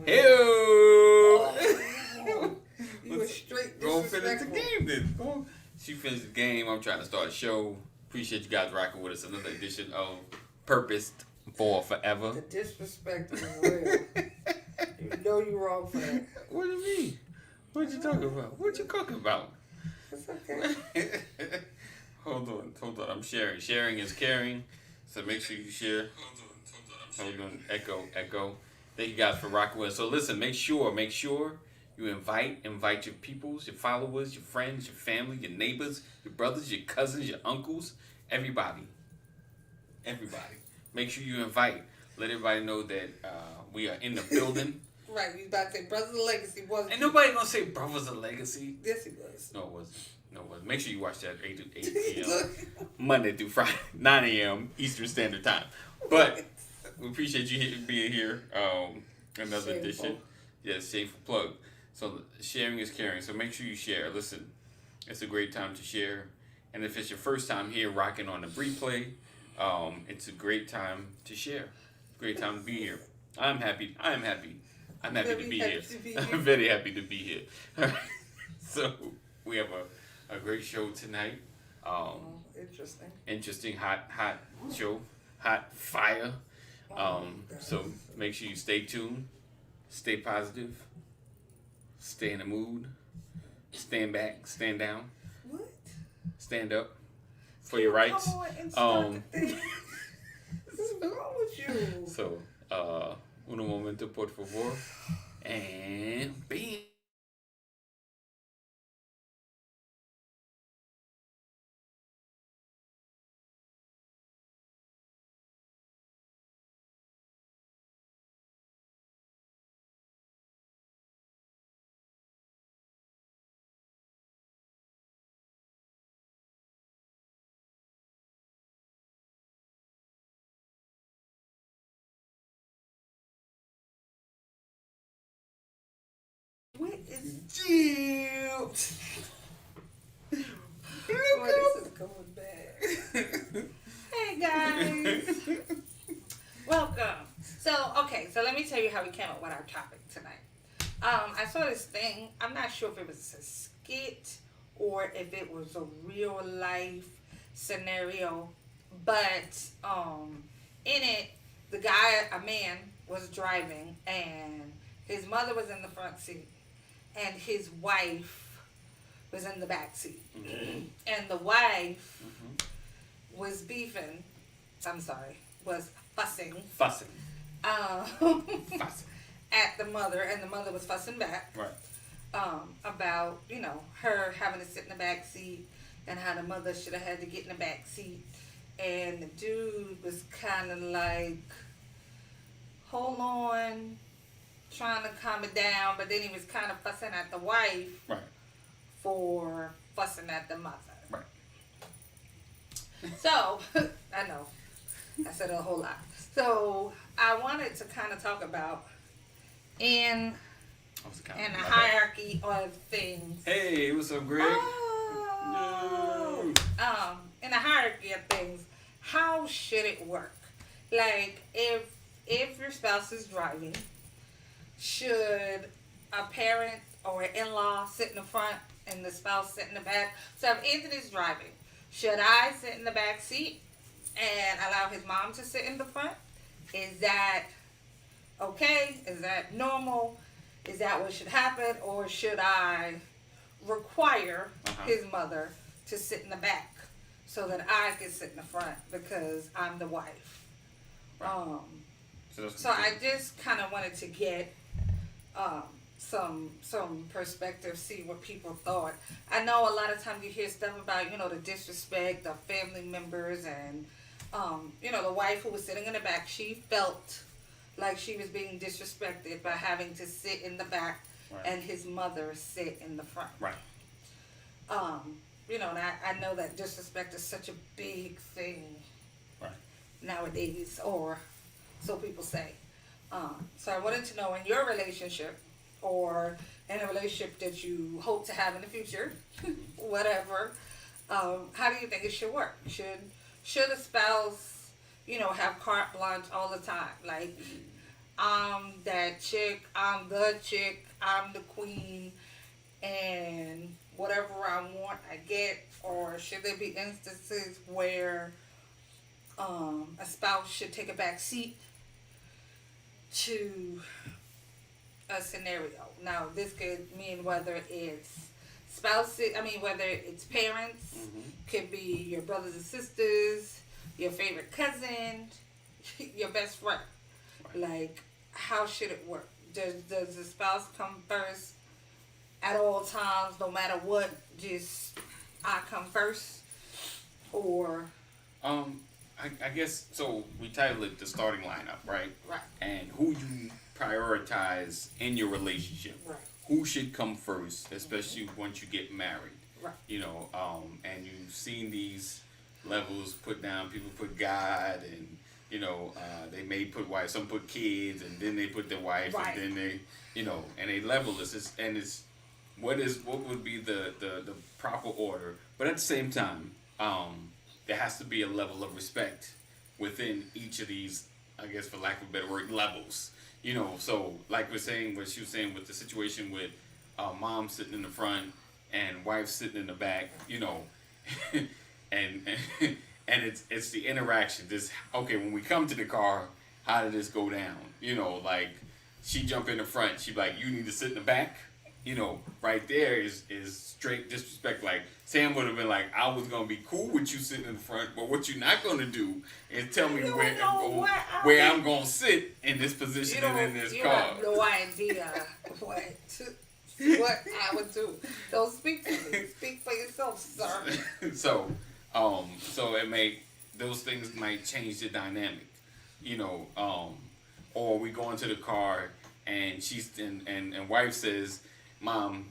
Hey-o. You were straight Go finish the disrespectful. game then. Go. She finished the game. I'm trying to start a show. Appreciate you guys rocking with us. Another edition of Purposed for Forever. The disrespect is real. You know you're wrong for that. What do you mean? What you talking about? What you talking about? It's okay. Hold on. I'm sharing. Sharing is caring. So make sure you share. Hold on. Echo. Thank you guys for rocking with us. So listen, make sure you invite your peoples, your followers, your friends, your family, your neighbors, your brothers, your cousins, your uncles, everybody. Make sure you invite. Let everybody know that we are in the building. Right, we about to say Brothers of Legacy wasn't. Ain't nobody gonna say Brothers of Legacy. Yes, he was. No, it wasn't. Make sure you watch that 8 p.m. Monday through Friday, 9 a.m. Eastern Standard Time. But we appreciate you being here. Another edition. Yes, shameful plug. So sharing is caring. So make sure you share. Listen, it's a great time to share. And if it's your first time here rocking on the replay, it's a great time to share. Great time to be here. I'm happy to be here. I'm very happy to be here. So we have a great show tonight. Interesting, hot show, hot fire. So make sure you stay tuned, stay positive, stay in the mood, stand back, stand down, What? stand up for your rights. Come on and start the thing. What's wrong with you? So, uno momento, por favor, and bam. What is Jilt? Boy, this is going bad. Hey guys, welcome. So let me tell you how we came up with our topic tonight. I saw this thing. I'm not sure if it was a skit or if it was a real life scenario, but in it, a man was driving and his mother was in the front seat and his wife was in the back seat. And the wife was fussing. At the mother, and the mother was fussing back. Right. About, her having to sit in the back seat and how the mother should have had to get in the back seat. And the dude was kind of like, hold on, trying to calm it down, but then he was kind of fussing at the wife for fussing at the mother. Right. So, I know, I said a whole lot. So, I wanted to kind of talk about in the hierarchy of things. Hey, what's up, Greg? Oh. In the hierarchy of things, how should it work? Like, if your spouse is driving, should a parent or an in-law sit in the front and the spouse sit in the back? So if Anthony's driving, should I sit in the back seat and allow his mom to sit in the front? Is that okay? Is that normal? Is that what should happen? Or should I require his mother to sit in the back so that I can sit in the front because I'm the wife? Right. So I just kind of wanted to get some perspective, see what people thought. I know a lot of times you hear stuff about, the disrespect of family members and, the wife who was sitting in the back, she felt like she was being disrespected by having to sit in the back and his mother sit in the front. Right. And I know that disrespect is such a big thing nowadays, or so people say. So I wanted to know, in your relationship or in a relationship that you hope to have in the future, whatever, how do you think it should work? Should a spouse, have carte blanche all the time? Like, I'm that chick, I'm the chick, I'm the queen, and whatever I want, I get? Or should there be instances where a spouse should take a back seat to a scenario? Now, this could mean whether it's spouses, whether it's parents, could be your brothers and sisters, your favorite cousin, your best friend. Like, how should it work? Does the spouse come first at all times, no matter what? Just I come first, or I guess so. We titled it the starting lineup, right? Right. And who you prioritize in your relationship. Right. Who should come first, especially once you get married. Right. And you've seen these levels put down. People put God, and they may put wife. Some put kids, and then they put their wife, right. and then they, and they level this. And it's what would be the proper order. But at the same time, there has to be a level of respect within each of these, I guess, for lack of a better word, levels. So like what she was saying with the situation with mom sitting in the front and wife sitting in the back, and it's the interaction. When we come to the car, how did this go down? Like she jump in the front, she be like, you need to sit in the back. Right there is straight disrespect. Like Sam would have been like, I was gonna be cool with you sitting in the front, but what you're not gonna do is tell me where I'm gonna sit in this position and in this car. You have no idea what I would do. Don't speak for me. Speak for yourself, sir. So those things might change the dynamic, or we go into the car and and wife says, Mom,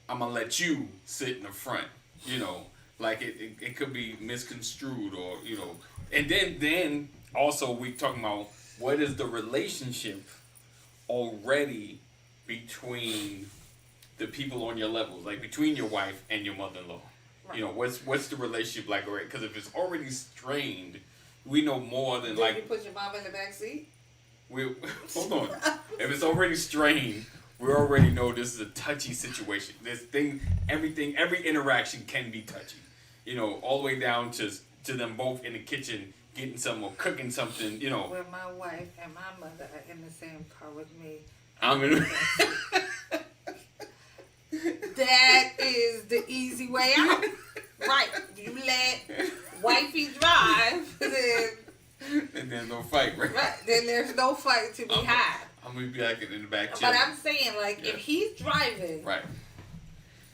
I'm gonna let you sit in the front. Like it could be misconstrued, or and then also we talking about what is the relationship already between the people on your levels, like between your wife and your mother-in-law. Right. What's the relationship like already? Because if it's already strained, we know more than Did you put your mom in the back seat? Hold on. If it's already strained, we already know this is a touchy situation. Every interaction can be touchy. All the way down to them both in the kitchen getting something or cooking something. Where my wife and my mother are in the same car with me. I'm in. That is the easy way out. Right. You let wifey drive, and there's no fight, right? Right. Then there's no fight to be had. I'm gonna be like in the back. But I'm saying, if he's driving, right?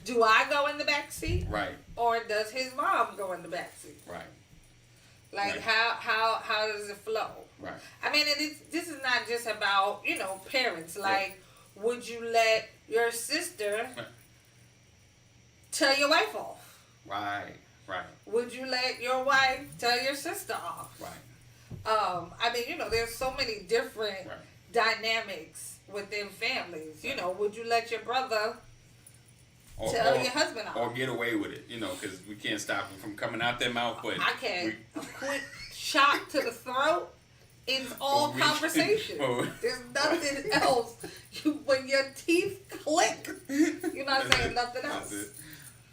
Do I go in the back seat? Right. Or does his mom go in the back seat? Right. Like how does it flow? Right. This is not just about parents. Like, would you let your sister tell your wife off? Right. Right. Would you let your wife tell your sister off? Right. There's so many different dynamics within families. Would you let your brother tell your husband off? Or get away with it, because we can't stop him from coming out their mouth. But I can. A quick shot to the throat ends all conversation. There's nothing else. When your teeth click, you're not saying nothing else.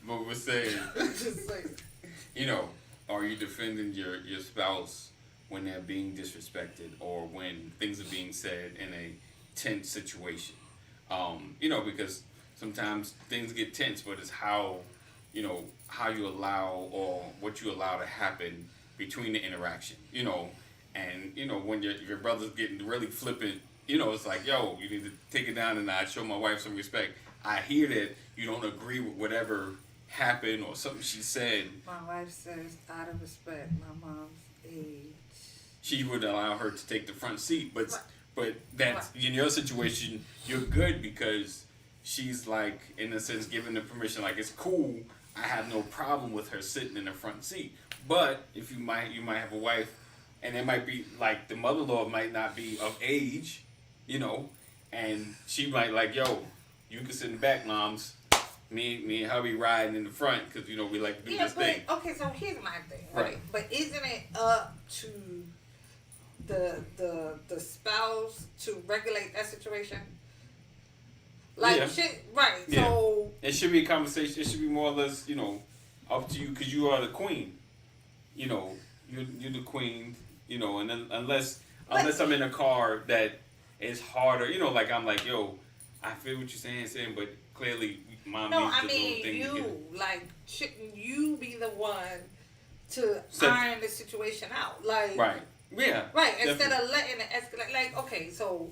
But we're saying, just saying. Are you defending your spouse when they're being disrespected or when things are being said in a tense situation? Because sometimes things get tense, but it's how you allow or what you allow to happen between the interaction. And when your brother's getting really flippant, it's like, yo, you need to take it down and I show my wife some respect. I hear that you don't agree with whatever happened or something she said. My wife says, out of respect, my mom's age, she would allow her to take the front seat, but that's in your situation, you're good because she's like, in a sense, giving the permission, like, it's cool, I have no problem with her sitting in the front seat. But if you might have a wife, and it might be like the mother-in-law might not be of age, and she might like, yo, you can sit in the back, moms. Me and hubby riding in the front because we like to do this thing. Okay, so here's my thing, right? But isn't it up to the spouse to regulate that situation. Like shit, right? Yeah. So it should be a conversation. It should be more or less, up to you because you are the queen. You're the queen. And then unless I'm in a car that is harder, like I'm like, yo, I feel what you're saying, but clearly mom needs the little thing to get. Like, shouldn't you be the one to iron the situation out? Like, right. Yeah. Right. Instead of letting it escalate. Like, okay, so,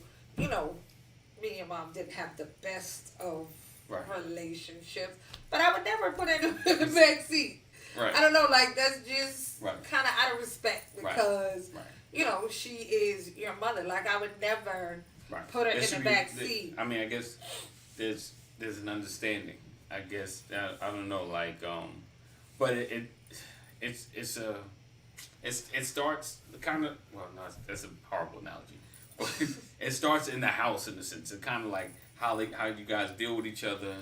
me and mom didn't have the best of relationships, but I would never put her in the back seat. Right. I don't know, like, that's just kind of out of respect because, she is your mother. Like, I would never put her in the back seat. I mean, I guess there's an understanding. I guess, I don't know, like, but it starts kind of, well, no, that's a horrible analogy. It starts in the house in a sense. It's kind of like how you guys deal with each other,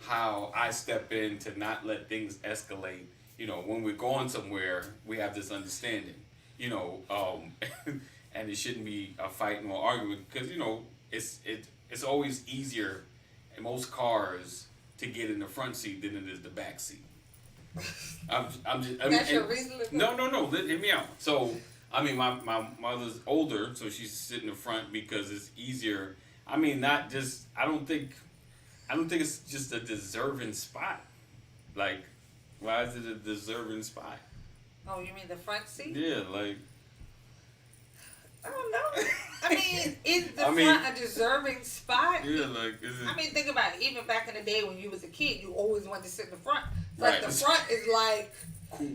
how I step in to not let things escalate. When we're going somewhere, we have this understanding. And it shouldn't be a fight or argument because it's always easier in most cars to get in the front seat than it is the back seat. That's your reason? No. Hear me out. So. I mean, my mother's older, so she's sitting in the front because it's easier. I mean, not just. I don't think it's just a deserving spot. Like, why is it a deserving spot? Oh, you mean the front seat? Yeah, like. I don't know. I mean, is the front a deserving spot? Yeah, like, is it? I mean, think about it. Even back in the day when you was a kid, you always wanted to sit in the front. Like, the front is like. Cool.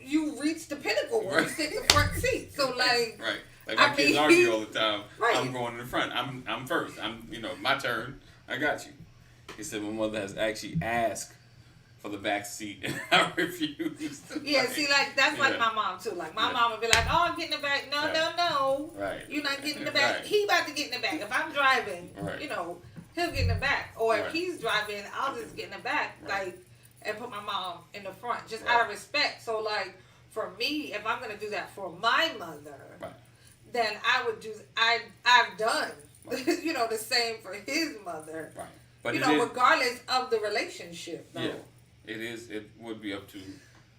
You reach the pinnacle when you sit in the front seat. So like like my kids argue all the time. Right. I'm going in the front. I'm first. I'm my turn. I got you. He said my mother has actually asked for the back seat and I refused. Yeah, see, like that's like my mom too. Like my mom would be like, "Oh, I'm getting in the back." No. Right. You're not getting in the back. He about to get in the back. If I'm driving, he'll get in the back. Or if he's driving, I'll just get in the back. Like. And put my mom in the front, just out of respect. So, like, for me, if I'm gonna do that for my mother, then I would do. I've done, the same for his mother. Right. But regardless of the relationship. Though. Yeah, it is. It would be up to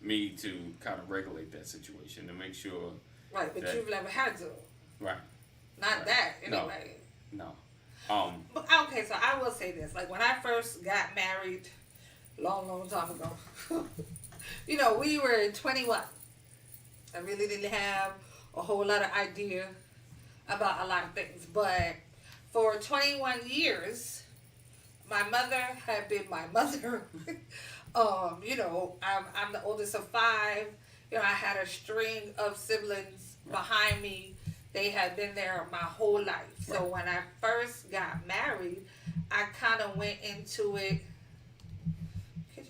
me to kind of regulate that situation to make sure. Right, but you've never had to. Right. Not that anyway. No. But okay, so I will say this: like when I first got married. Long time ago. We were 21. I really didn't have a whole lot of idea about a lot of things. But for 21 years, my mother had been my mother. I'm the oldest of 5. I had a string of siblings behind me. They had been there my whole life. So when I first got married, I kind of went into it.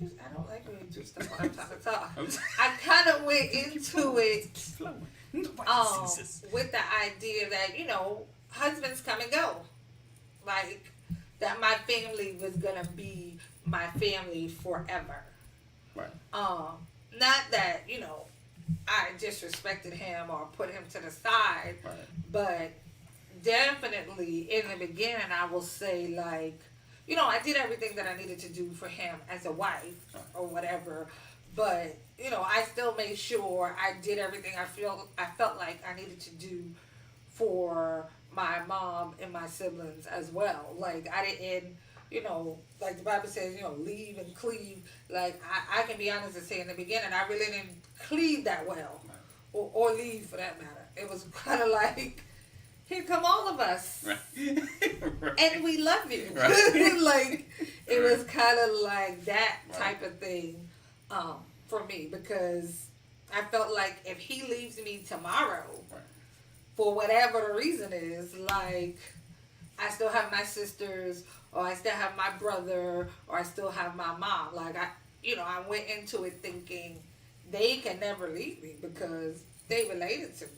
I don't like when you do stuff when I'm trying to talk. I kind of went into it with the idea that, husbands come and go. Like, that my family was going to be my family forever. Right. Not that, I disrespected him or put him to the side. Right. But definitely in the beginning, I will say, like, I did everything that I needed to do for him as a wife or whatever, but I still made sure I did everything I felt like I needed to do for my mom and my siblings as well. Like I didn't, like the Bible says, leave and cleave. Like I can be honest and say in the beginning, I really didn't cleave that well, or leave for that matter. It was kind of like. Here come all of us. Right. And we love you. Right. Like, it was kind of like that type of thing for me because I felt like if he leaves me tomorrow, for whatever the reason is, like, I still have my sisters or I still have my brother or I still have my mom. Like, I went into it thinking they can never leave me because they related to me.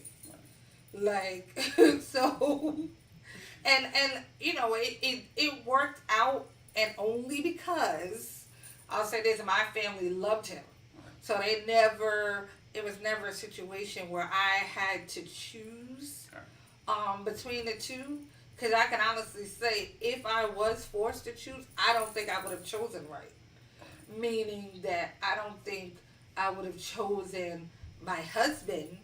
Like, so, and it worked out, and only because, I'll say this, my family loved him. So they never it was never a situation where I had to choose between the two. Because I can honestly say, if I was forced to choose, I don't think I would have chosen right. Meaning that I don't think I would have chosen my husband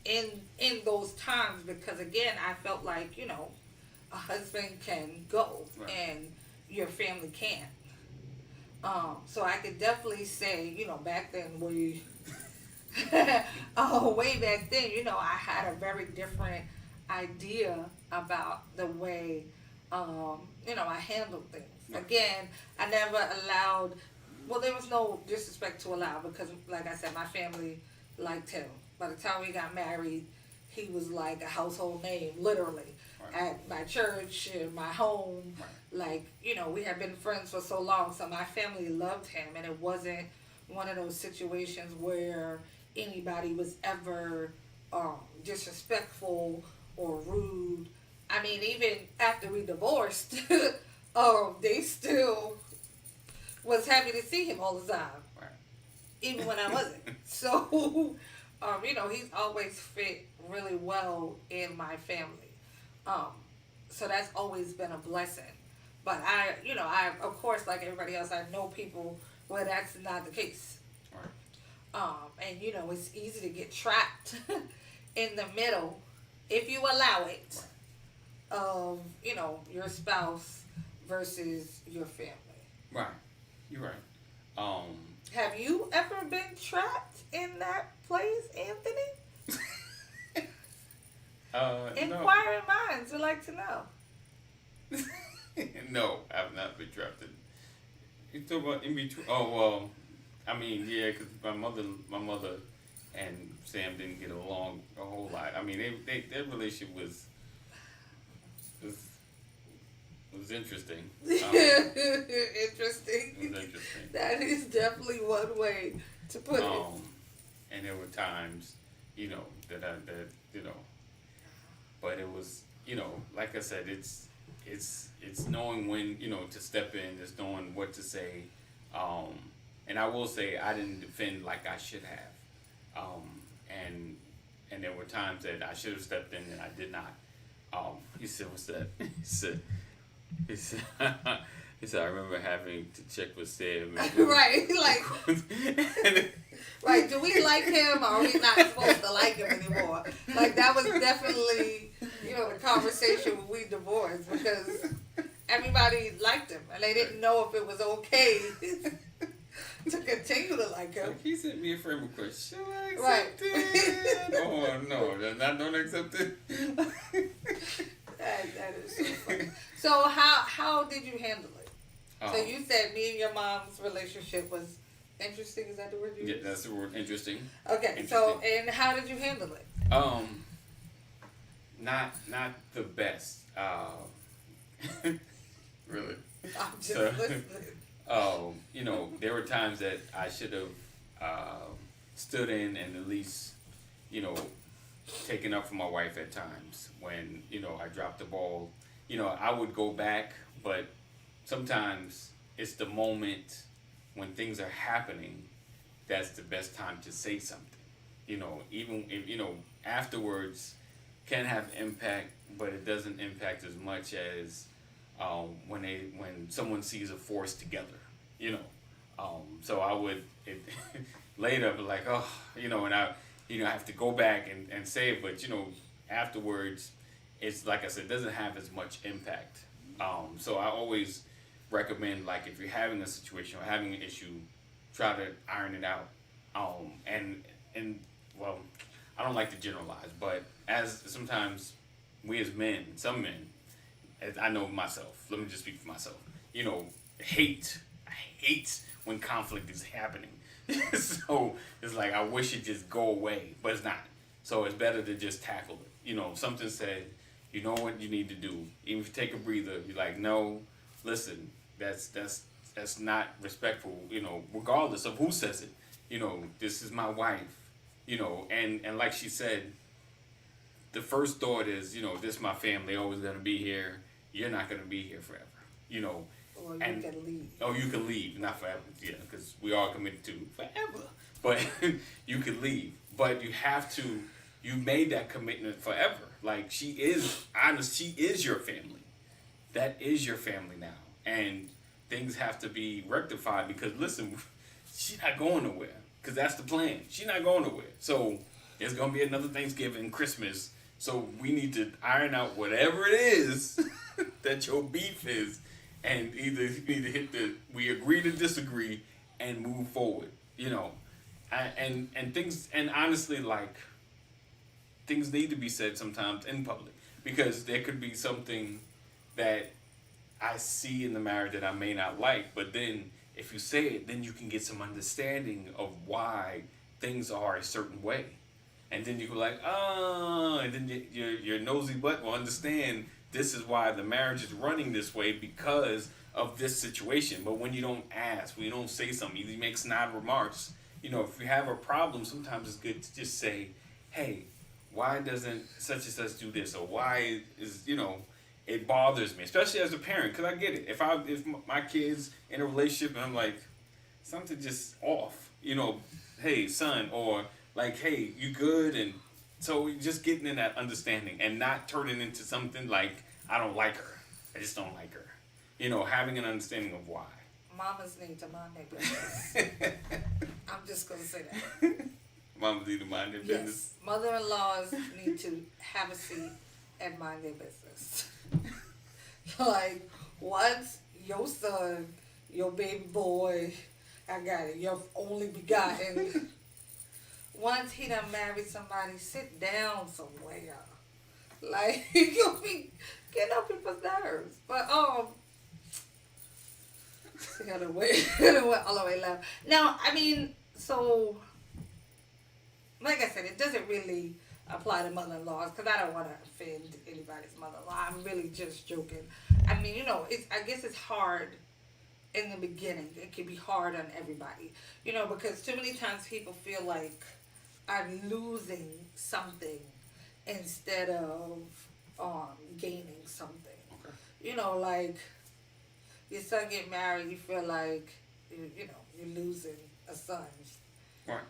in in those times, because again, I felt like, a husband can go Right. and your family can't. So I could definitely say, back then way back then, I had a very different idea about the way, I handled things. Right. Again, I never allowed. Well, there was no disrespect to allow, because, like I said, my family liked him. By the time we got married, he was like a household name, literally, Right. at my church, in my home. Right. Like, we had been friends for so long, so my family loved him, and it wasn't one of those situations where anybody was ever disrespectful or rude. I mean, even after we divorced, they still was happy to see him all the time, Right. even when I wasn't. So, he's always fit really well in my family. Um, so that's always been a blessing. But of course, like everybody else, I know people where that's not the case. Right. And it's easy to get trapped in the middle, if you allow it, of, your spouse versus your family. Right. You're right. Um, Have you ever been trapped in that place, Anthony? Inquiring minds would like to know. No, I've not been trapped in. You talk about in between. Oh well, I mean, yeah, because my mother and Sam didn't get along a whole lot. I mean, their relationship was was interesting. Interesting. It was interesting. That is definitely one way to put it. And there were times, that but it was, like I said, it's knowing when, to step in, it's knowing what to say, and I will say I didn't defend like I should have, and there were times that I should have stepped in and I did not. He said, "What's that?" He said, he said, "I remember having to check with Sam." Right, like, right, do we like him or are we not supposed to like him anymore? Like, that was definitely, the conversation when we divorced, because everybody liked him and they didn't know if it was okay to continue to like him. He sent me a friend request. Should I accept it? Oh, no, don't accept it. That is so funny. So how did you handle it? So you said me and your mom's relationship was interesting. Is that the word you used? Yeah, that's the word. Interesting. Okay. Interesting. So, and how did you handle it? Not the best. Really. I'm just listening. There were times that I should have stood in and at least, taken up for my wife at times when, I dropped the ball. I would go back, but sometimes it's the moment when things are happening that's the best time to say something. Even if, afterwards can have impact, but it doesn't impact as much as when someone sees a force together. So I would later be like, and I have to go back and say it, but afterwards, it's like I said, it doesn't have as much impact. So I always recommend, like, if you're having a situation or having an issue, try to iron it out. And well, I don't like to generalize, but as sometimes we as men, some men, as I know myself, let me just speak for myself, I hate when conflict is happening. So it's like, I wish it just go away, but it's not. So it's better to just tackle it. Something said, you know what you need to do. Even if you take a breather, you're like, no, listen, that's not respectful, regardless of who says it. This is my wife, and like she said, the first thought is, this is my family, always gonna be here. You're not gonna be here forever. Or you and can leave. oh, you can leave, not forever, yeah, because we are committed to forever. But you can leave, but you have to. You made that commitment forever. Like she is honest. She is your family. That is your family now, and things have to be rectified because listen, she's not going nowhere. Because that's the plan. She's not going nowhere. So there's gonna be another Thanksgiving, Christmas. So we need to iron out whatever it is that your beef is, and either you need to hit the we agree to disagree and move forward. You know, and things and honestly like things need to be said sometimes in public because there could be something that I see in the marriage that I may not like, but then if you say it, then you can get some understanding of why things are a certain way. And then you go like, oh, and then your nosy butt will understand this is why the marriage is running this way because of this situation. But when you don't ask, when you don't say something, you make snide remarks. You know, if you have a problem, sometimes it's good to just say, hey, why doesn't such and such do this? Or why is, you know, it bothers me, especially as a parent, because I get it. If my kid's in a relationship and I'm like, something just off, you know, hey, son, or like, hey, you good? And so just getting in that understanding and not turning into something like, I don't like her. I just don't like her. You know, having an understanding of why. Mamas need to mind their business. I'm just going to say that. Mamas need to mind their business. Yes, mother-in-laws need to have a seat and mind their business. Like, once your son, your baby boy, I got it, your only begotten, once he done married somebody, sit down somewhere. Like, you'll be getting on people's nerves. But, so gotta wait all the way left. Now, I mean, so, like I said, it doesn't really apply to mother-in-laws because I don't want to offend anybody's mother-in-law. I'm really just joking. I mean, you know, I guess it's hard in the beginning. It can be hard on everybody, you know, because too many times people feel like I'm losing something instead of gaining something. Okay. You know, like your son get married, you feel like you know you're losing a son. Right.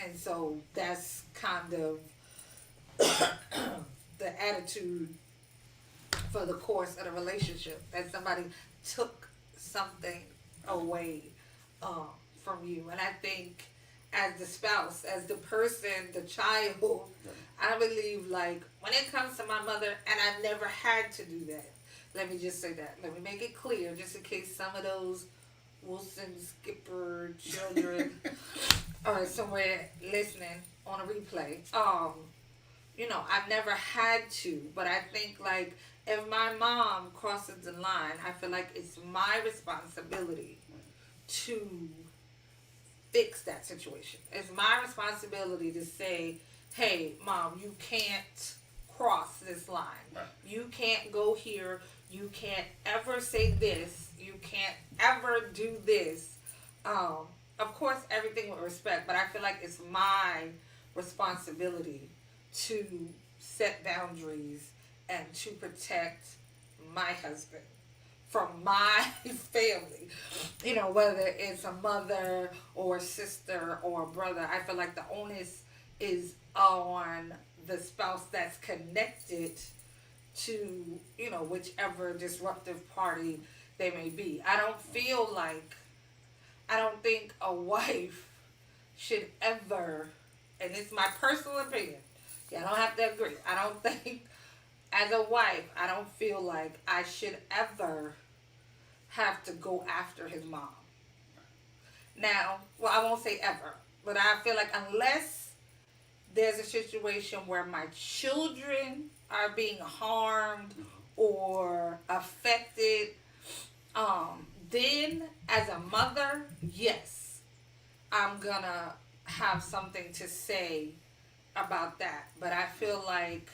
And so that's kind of the attitude for the course of the relationship, that somebody took something away from you. And I think as the spouse, as the person, the child, I believe like when it comes to my mother, and I've never had to do that. Let me just say that. Let me make it clear, just in case some of those Wilson Skipper children are somewhere listening on a replay. You know, I've never had to, but I think like if my mom crosses the line, I feel like it's my responsibility to fix that situation. It's my responsibility to say, hey, Mom, you can't cross this line. Right. You can't go here. You can't ever say this. You can't ever do this. Of course, everything with respect, but I feel like it's my responsibility to set boundaries and to protect my husband from my family. You know, whether it's a mother or a sister or a brother, I feel like the onus is on the spouse that's connected to, you know, whichever disruptive party they may be. I don't think a wife should ever, and it's my personal opinion, y'all don't have to agree, I don't think, as a wife, I don't feel like I should ever have to go after his mom. Now, well, I won't say ever, but I feel like unless there's a situation where my children are being harmed or affected, then as a mother, yes, I'm gonna have something to say about that. But I feel like,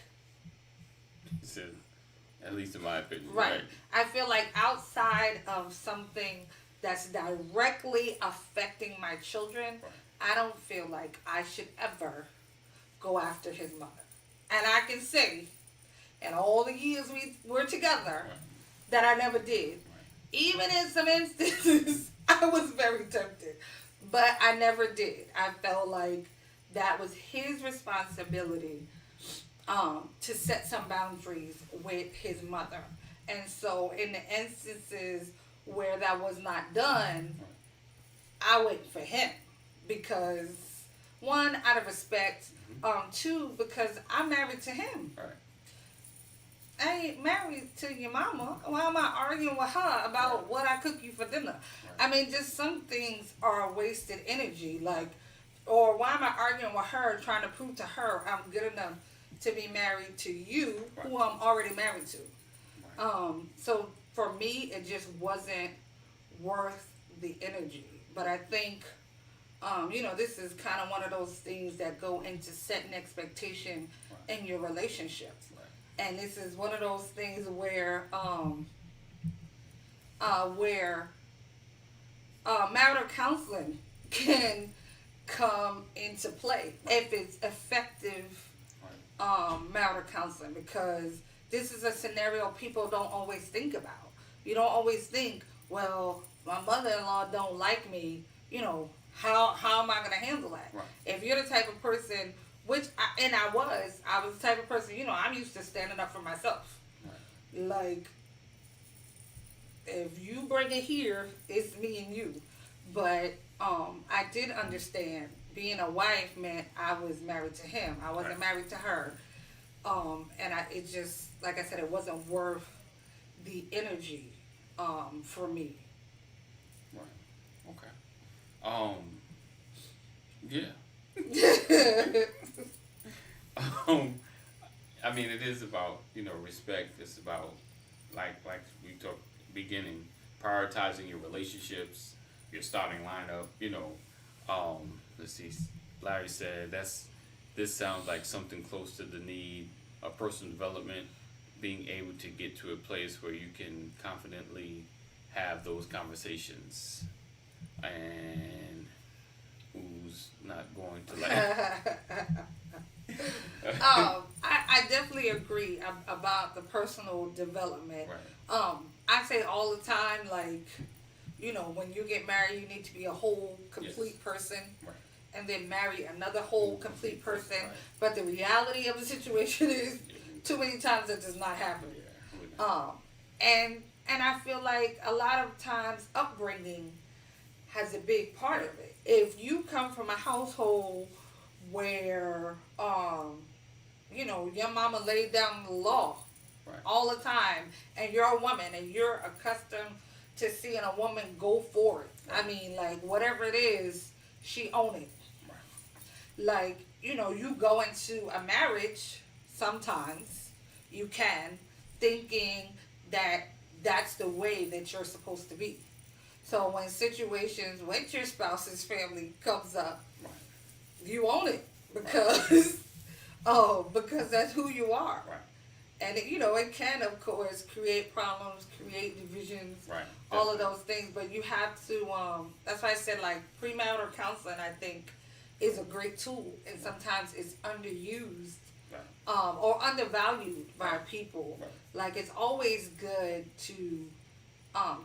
at least in my opinion, right? I feel like outside of something that's directly affecting my children, I don't feel like I should ever go after his mother. And I can say, in all the years we were together, that I never did. even in some instances, I was very tempted, but I never did. I felt like that was his responsibility to set some boundaries with his mother. And so, in the instances where that was not done, I went for him because one, out of respect, two, because I'm married to him. Right. I ain't married to your mama. Why am I arguing with her about what I cook you for dinner? I mean, just some things are wasted energy. Like, or why am I arguing with her, trying to prove to her I'm good enough to be married to you, who I'm already married to? So for me, it just wasn't worth the energy. But I think, this is kind of one of those things that go into setting expectation in your relationship. And this is one of those things where marital counseling can come into play if it's effective marital counseling, because this is a scenario people don't always think about. You don't always think, well, my mother-in-law don't like me, how am I going to handle that? Right. If you're the type of person, I was the type of person, I'm used to standing up for myself. Right. Like, if you bring it here, it's me and you. But I did understand being a wife meant I was married to him. I wasn't married to her. It just, like I said, it wasn't worth the energy for me. Right. Okay. Yeah. I mean, it is about, respect. It's about, like we talked beginning, prioritizing your relationships, your starting lineup. Let's see. Larry said this sounds like something close to the need of personal development, being able to get to a place where you can confidently have those conversations. And who's not going to laugh? I definitely agree about the personal development. Right. I say all the time, like, when you get married, you need to be a whole, complete person. Right. And then marry another whole, complete person. Right. But the reality of the situation is, too many times it does not happen. Yeah. And I feel like a lot of times upbringing has a big part of it. If you come from a household where, your mama laid down the law all the time, and you're a woman, and you're accustomed to seeing a woman go for it. I mean, like, whatever it is, she own it. Like, you go into a marriage, sometimes you can, thinking that that's the way that you're supposed to be. So when situations with your spouse's family comes up, you own it because because that's who you are. Right. And it can, of course, create problems, create divisions, all of those things. But you have to. That's why I said, like, premarital counseling, I think, is a great tool, and sometimes it's underused or undervalued by people. Right. Like, it's always good to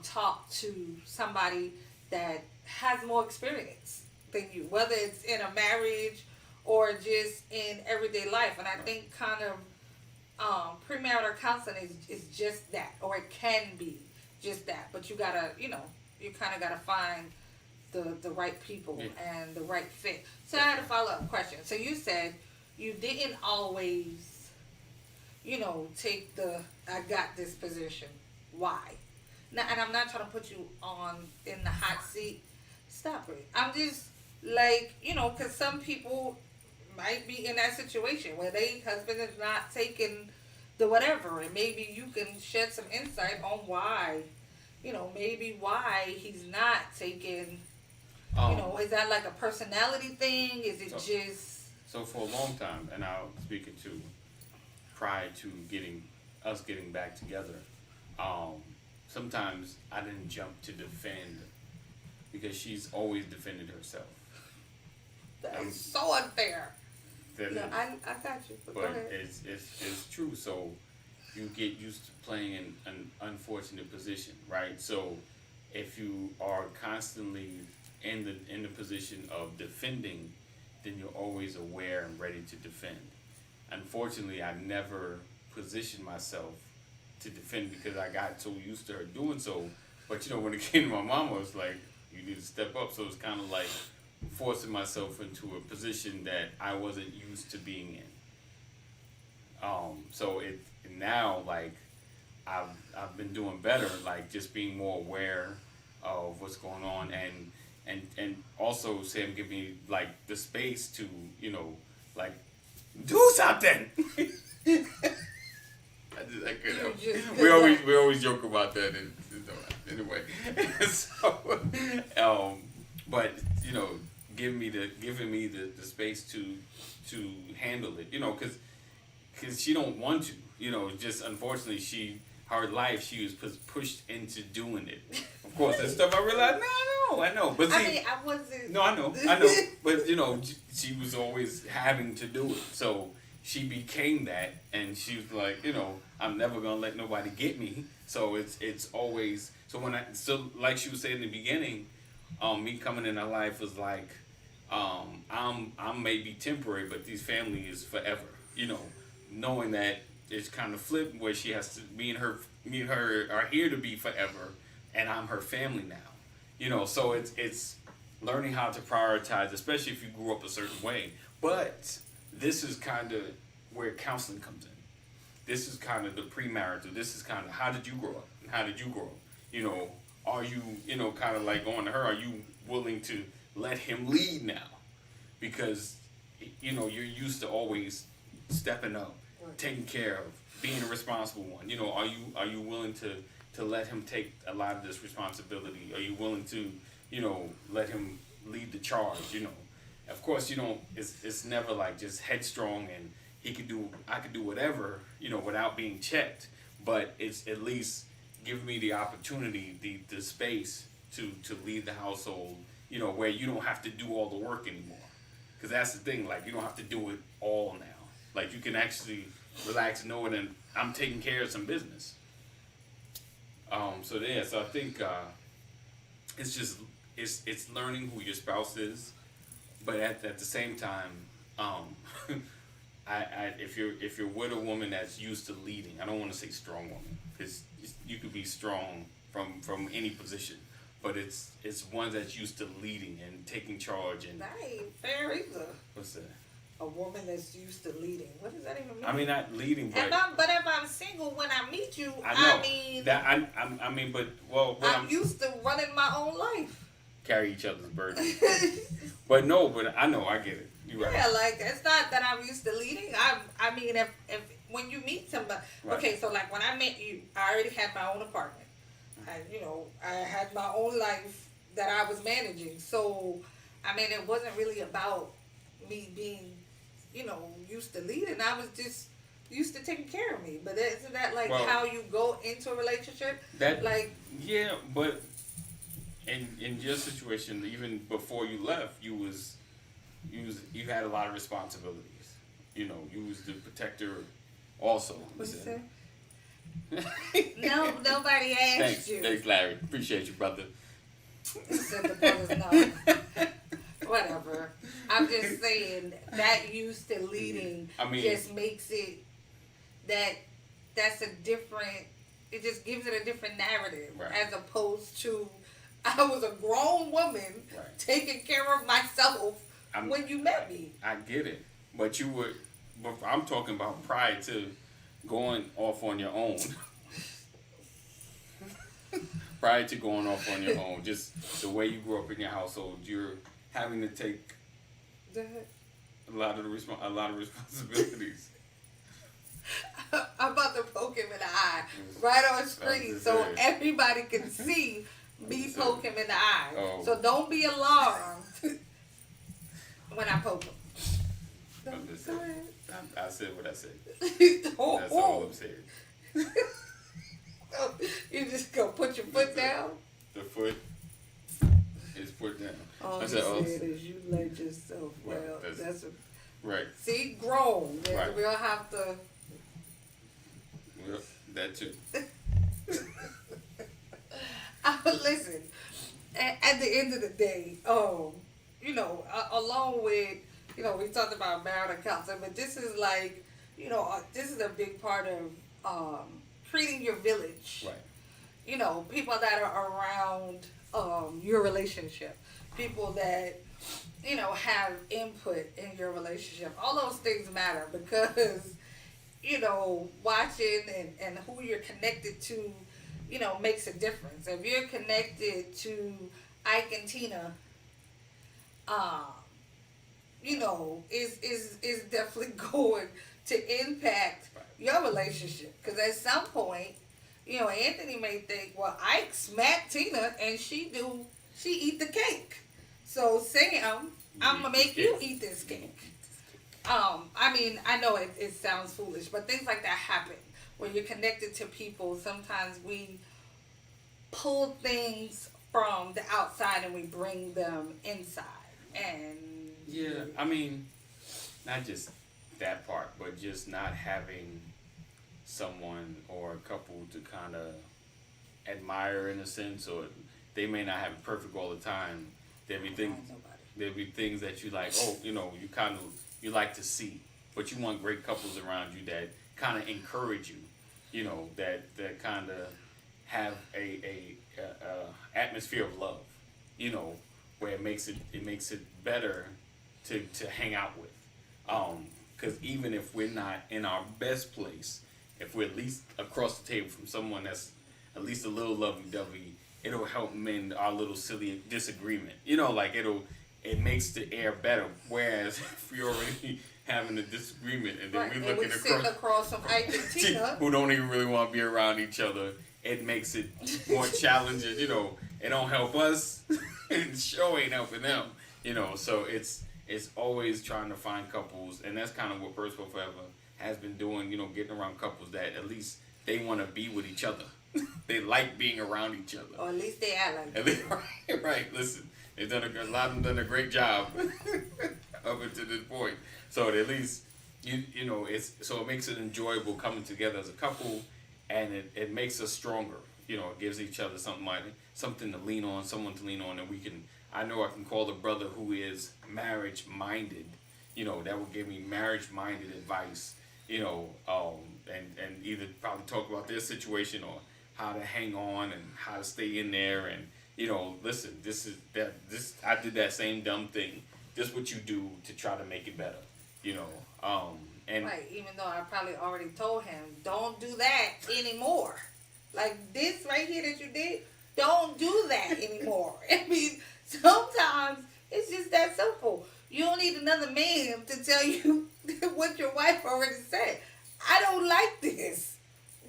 talk to somebody that has more experience than you, whether it's in a marriage or just in everyday life. And I think kind of premarital counseling is just that, or it can be just that. But you gotta, you kind of gotta find the right people and the right fit. So I had a follow-up question. So you said you didn't always, take the I got this position. Why? Now, and I'm not trying to put you in the hot seat. Stop it. I'm just like, because some people might be in that situation where their husband is not taking the whatever, and maybe you can shed some insight on why, maybe why he's not taking. Is that like a personality thing? Is it just? So for a long time, and I'll speak it to prior to us getting back together, sometimes I didn't jump to defend because she's always defended herself. That is so unfair. I got you. But it's true. So you get used to playing in an unfortunate position, right? So if you are constantly in the position of defending, then you're always aware and ready to defend. Unfortunately, I never positioned myself to defend because I got so used to her doing so. But when it came to my mama, it's like you need to step up. So it's kind of like forcing myself into a position that I wasn't used to being in. So it now, like, I've been doing better, like just being more aware of what's going on, and also Sam give me like the space to like do something. I could help. We always joke about that, and anyway. So, but giving me the space to handle it, because she don't want to, just unfortunately her life she was pushed into doing it. Of course, there's stuff I realized. No, I know, but see, I wasn't. No, I know, but she was always having to do it, so she became that, and she was like, I'm never gonna let nobody get me. So it's always so like she was saying in the beginning, me coming in her life was like, I'm maybe temporary, but this family is forever. Knowing that it's kind of flipped where she has to me and her are here to be forever, and I'm her family now. So it's learning how to prioritize, especially if you grew up a certain way. But this is kind of where counseling comes in. This is kind of the premarital. This is kind of how did you grow up? And how did you grow up? Are you, kind of like going to her, are you willing to let him lead now? Because, you're used to always stepping up, taking care of, being a responsible one. Are you willing to let him take a lot of this responsibility? Are you willing to, let him lead the charge? Of course, it's never like just headstrong and I could do whatever, without being checked. But it's at least give me the opportunity, the space to lead the household, where you don't have to do all the work anymore. Because that's the thing, like, you don't have to do it all now. Like, you can actually relax and know it, and I'm taking care of some business. So I think it's just, it's learning who your spouse is, but at the same time, if you're with a woman that's used to leading, I don't want to say strong woman, because you could be strong from any position, but it's one that's used to leading and taking charge and. That ain't fair either. What's that? A woman that's used to leading. What does that even mean? I mean, not leading, but. If I'm single when I meet you, I mean, I'm used to running my own life. Carry each other's burdens. but I know, I get it. You're right. Yeah, like, it's not that I'm used to leading. I mean, if when you meet somebody, right. Okay, so like when I met you, I already had my own apartment. I had my own life that I was managing. So, I mean, it wasn't really about me being, used to leading. I was just used to taking care of me. But isn't that like how you go into a relationship? Yeah, but in your situation, even before you left, you had a lot of responsibilities. You was the protector also. What'd you say? No, nobody asked you. Thanks, Larry. Appreciate you, brother. You said the brother's no. Whatever. I'm just saying that used to leading just makes it that's a different. It just gives it a different narrative, right. As opposed to I was a grown woman taking care of myself when you met me. I get it, but I'm talking about prior to going off on your own. Prior to going off on your own, just the way you grew up in your household, you're having to take a lot of responsibilities. I'm about to poke him in the eye right on screen so everybody can see me poke him in the eye. Oh. So don't be alarmed when I poke him. I said what I said. That's all I'm saying. You just go put your foot down? The foot is put down. All you said is you let yourself. Well, that's right. See, grown. Right. We'll have to. Yep. listen, at the end of the day, along with, we talked about marital counseling, but this is like, this is a big part of treating your village. Right. People that are around your relationship, people that, have input in your relationship. All those things matter because, watching and who you're connected to, makes a difference. If you're connected to Ike and Tina, is definitely going to impact your relationship. Because at some point, Anthony may think, well, Ike smacked Tina and she eat the cake. So Sam, I'm gonna make you eat this cake. I know it sounds foolish, but things like that happen when you're connected to people. Sometimes we pull things from the outside and we bring them inside. And yeah, not just that part, but just not having someone or a couple to kind of admire in a sense, or they may not have it perfect all the time. There'll be things that you like, you like to see, but you want great couples around you that kind of encourage you, that kind of have a atmosphere of love, where it makes it better to hang out with. Because even if we're not in our best place, if we're at least across the table from someone that's at least a little lovey-dovey, it'll help mend our little silly disagreement. It makes the air better. Whereas if you're already having a disagreement and then we're looking across from Ike and Tina, who don't even really want to be around each other, it makes it more challenging. It don't help us, and the show ain't helping them. So it's always trying to find couples, and that's kind of what Percival Forever has been doing. Getting around couples that at least they want to be with each other. They like being around each other. Or at least they act like right. Listen, they've done a lot of them done a great job up until this point. So at least it makes it enjoyable coming together as a couple, and it makes us stronger. It gives each other something to lean on, someone to lean on, and I know I can call a brother who is marriage minded. That will give me marriage minded advice. And either probably talk about their situation or how to hang on and how to stay in there, and listen, I did that same dumb thing. This is what you do to try to make it better. And right, even though I probably already told him, don't do that anymore. Like this right here that you did, don't do that anymore. Sometimes it's just that simple. You don't need another man to tell you what your wife already said. I don't like this.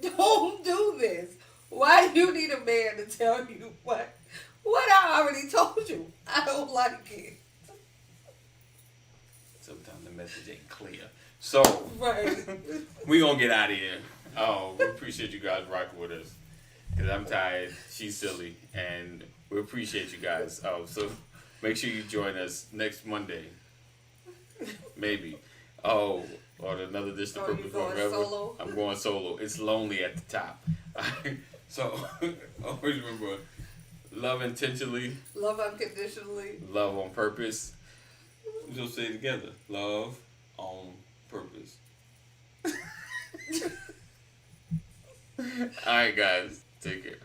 Don't do this. Why do you need a man to tell you what I already told you? I don't like it. Sometimes the message ain't clear. So, right. We gonna get out of here. We appreciate you guys rocking with us. Because I'm tired, she's silly, and we appreciate you guys. So make sure you join us next Monday. Maybe. Or another Dish the Purpose Forever. Solo? I'm going solo. It's lonely at the top. So always remember, love intentionally. Love unconditionally. Love on purpose. We'll say it together. Love on purpose. Alright guys, take care.